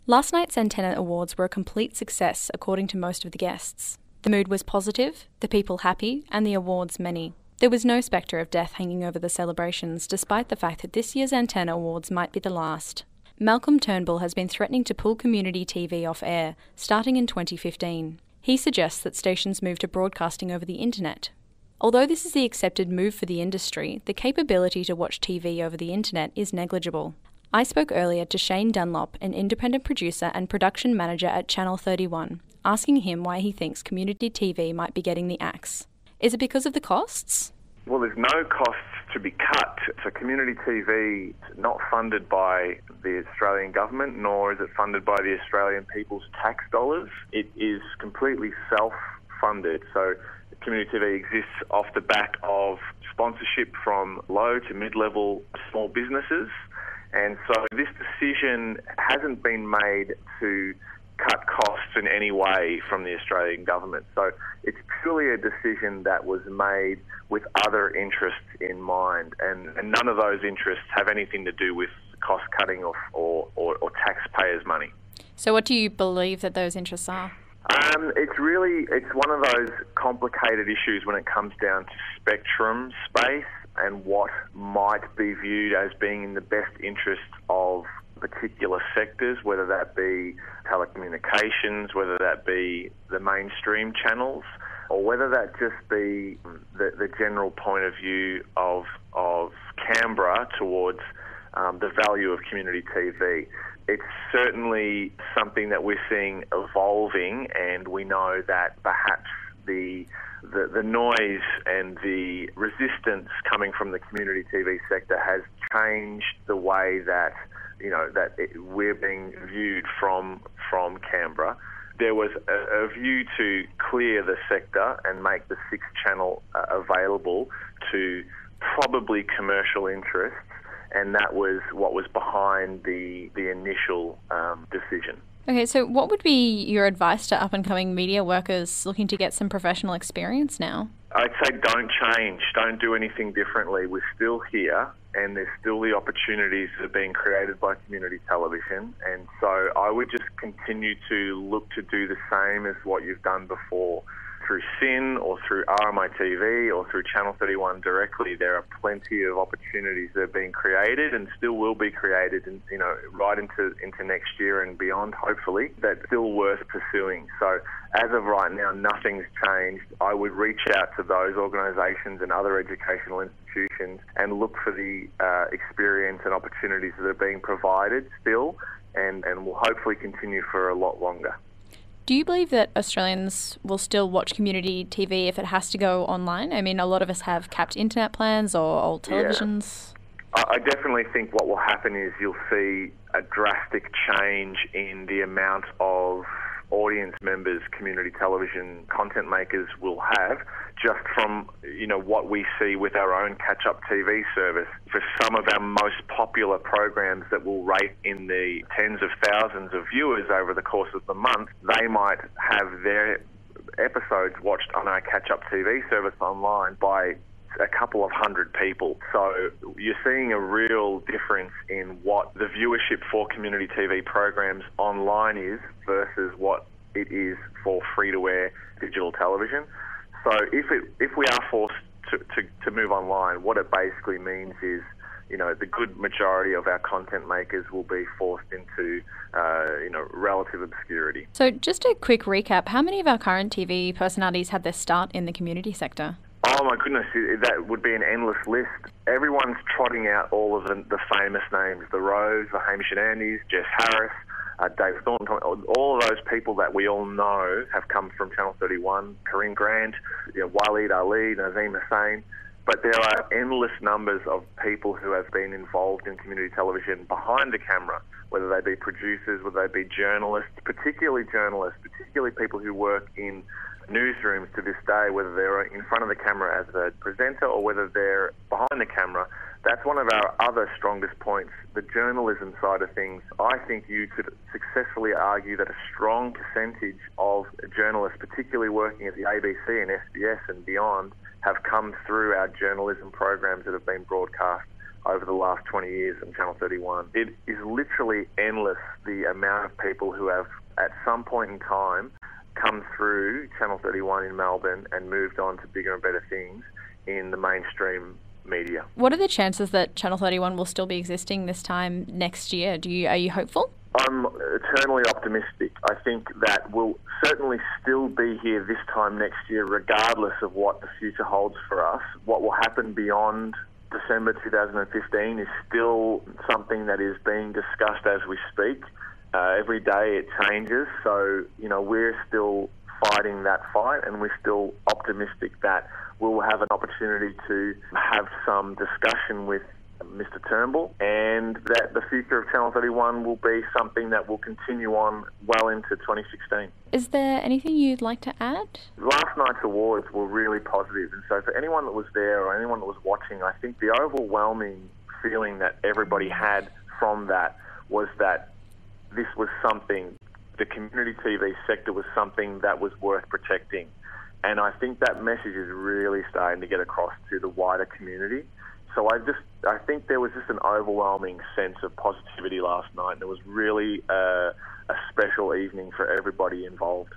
Last night's Antenna Awards were a complete success according to most of the guests. The mood was positive, the people happy, and the awards many. There was no spectre of death hanging over the celebrations, despite the fact that this year's Antenna Awards might be the last. Malcolm Turnbull has been threatening to pull community TV off air, starting in 2015. He suggests that stations move to broadcasting over the internet. Although this is the accepted move for the industry, the capability to watch TV over the internet is negligible. I spoke earlier to Shane Dunlop, an independent producer and production manager at Channel 31, asking him why he thinks community TV might be getting the axe. Is it because of the costs? Well, there's no costs to be cut. So community TV is not funded by the Australian government, nor is it funded by the Australian people's tax dollars. It is completely self-funded. So community TV exists off the back of sponsorship from low to mid-level small businesses. And so this decision hasn't been made to cut costs in any way from the Australian government. So it's purely a decision that was made with other interests in mind. And none of those interests have anything to do with cost cutting or taxpayers' money. So what do you believe that those interests are? It's one of those complicated issues when it comes down to spectrum space and what might be viewed as being in the best interest of particular sectors, whether that be telecommunications, whether that be the mainstream channels, or whether that just be the general point of view of Canberra towards the value of community TV. It's certainly something that we're seeing evolving, and we know that perhaps the noise and the resistance coming from the community TV sector has changed the way that we're being viewed from Canberra. There was a view to clear the sector and make the sixth channel available to probably commercial interests, and that was what was behind the initial decision. Okay, so what would be your advice to up-and-coming media workers looking to get some professional experience now? I'd say don't change, don't do anything differently. We're still here, and there's still the opportunities that are being created by community television, and so I would just continue to look to do the same as what you've done before. Through SYN or through RMITV or through Channel 31 directly, there are plenty of opportunities that are being created and still will be created, and right into next year and beyond, hopefully. That's still worth pursuing. So as of right now, nothing's changed. I would reach out to those organisations and other educational institutions and look for the experience and opportunities that are being provided still, and will hopefully continue for a lot longer. Do you believe that Australians will still watch community TV if it has to go online? I mean, a lot of us have capped internet plans or old televisions. Yeah. I definitely think what will happen is you'll see a drastic change in the amount of audience members community television content makers will have, just from what we see with our own catch-up TV service. For some of our most popular programs that will rate in the tens of thousands of viewers over the course of the month, they might have their episodes watched on our catch-up TV service online by a couple of hundred people. So you're seeing a real difference in what the viewership for community TV programs online is versus what it is for free-to-air digital television. So if we are forced to move online, what it basically means is, the good majority of our content makers will be forced into, relative obscurity. So just a quick recap, how many of our current TV personalities had their start in the community sector? Oh my goodness, that would be an endless list. Everyone's trotting out all of the famous names, the Rose, the Hamish and Andy's, Jess Harris, Dave Thornton, all of those people that we all know have come from Channel 31, Corinne Grant, Waleed Ali, Nazim Hussain. But there are endless numbers of people who have been involved in community television behind the camera, whether they be producers, whether they be journalists, particularly people who work in newsrooms to this day, whether they're in front of the camera as a presenter or whether they're behind the camera. That's one of our other strongest points, the journalism side of things. I think you could successfully argue that a strong percentage of journalists, particularly working at the ABC and SBS and beyond, have come through our journalism programs that have been broadcast over the last 20 years on Channel 31. It is literally endless, the amount of people who have, at some point in time, come through Channel 31 in Melbourne and moved on to bigger and better things in the mainstream media. What are the chances that Channel 31 will still be existing this time next year? Are you hopeful? I'm eternally optimistic. I think that we'll certainly still be here this time next year, regardless of what the future holds for us. What will happen beyond December 2015 is still something that is being discussed as we speak. Every day it changes, so we're still fighting that fight, and we're still optimistic that we'll have an opportunity to have some discussion with Mr. Turnbull, and that the future of Channel 31 will be something that will continue on well into 2016. Is there anything you'd like to add? Last night's awards were really positive, and so for anyone that was there or anyone that was watching, I think the overwhelming feeling that everybody had from that was that this was something, the community TV sector was something that was worth protecting. And I think that message is really starting to get across to the wider community. So I think there was just an overwhelming sense of positivity last night, and it was really a special evening for everybody involved.